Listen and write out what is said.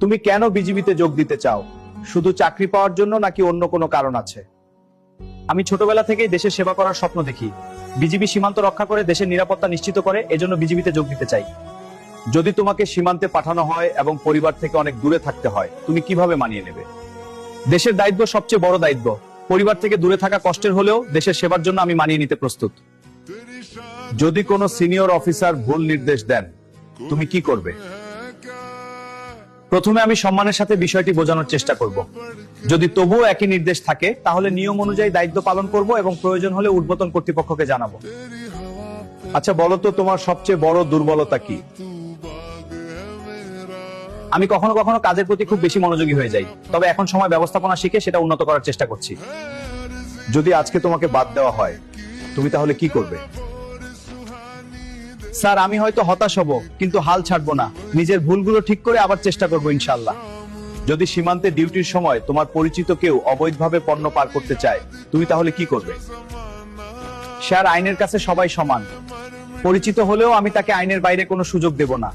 তুমি কেন বিজিবিতে যোগ দিতে চাও? শুধু চাকরি পাওয়ার জন্য নাকি অন্য কোনো কারণ আছে? আমি ছোটবেলা থেকেই দেশের সেবা করার স্বপ্ন দেখি। বিজিবি সীমান্ত রক্ষা করে দেশের নিরাপত্তা নিশ্চিত করে, এজন্য বিজিবিতে যোগ দিতে চাই। যদি তোমাকে সীমান্তে পাঠানো হয় এবং পরিবার থেকে অনেক দূরে থাকতে হয়, তুমি কিভাবে মানিয়ে নেবে? দেশের দায়িত্ব সবচেয়ে বড় দায়িত্ব। পরিবার থেকে দূরে থাকা কষ্টের হলেও দেশের সেবার জন্য আমি মানিয়ে নিতে প্রস্তুত। যদি কোনো সিনিয়র অফিসার ভুল নির্দেশ দেন, তুমি কি করবে? প্রথমে আমি সম্মানের সাথে বিষয়টি বোঝানোর চেষ্টা করব। যদি তবুও একই নির্দেশ থাকে, তাহলে নিয়ম অনুযায়ী দায়িত্ব পালন করব এবং প্রয়োজন হলে ঊর্ধ্বতন কর্তৃপক্ষকে জানাবো। আচ্ছা বলো তো, তোমার সবচেয়ে বড় দুর্বলতা কি? আমি কখনো কখনো কাজের প্রতি খুব বেশি মনোযোগী হয়ে যাই, তবে এখন সময় ব্যবস্থাপনা শিখে সেটা উন্নত করার চেষ্টা করছি। যদি আজকে তোমাকে বাদ দেওয়া হয়, তুমি তাহলে কি করবে? স্যার, আমি হয়তো হতাশ হব, কিন্তু হাল ছাড়বো না। নিজের ভুলগুলো ঠিক করে আবার চেষ্টা করবো ইনশাআল্লাহ। যদি সীমান্তে ডিউটির সময় তোমার পরিচিত কেউ অবৈধভাবে পণ্য পার করতে চায়, তুমি তাহলে কি করবে? স্যার, আইনের কাছে সবাই সমান। পরিচিত হলেও আমি তাকে আইনের বাইরে কোনো সুযোগ দেব না।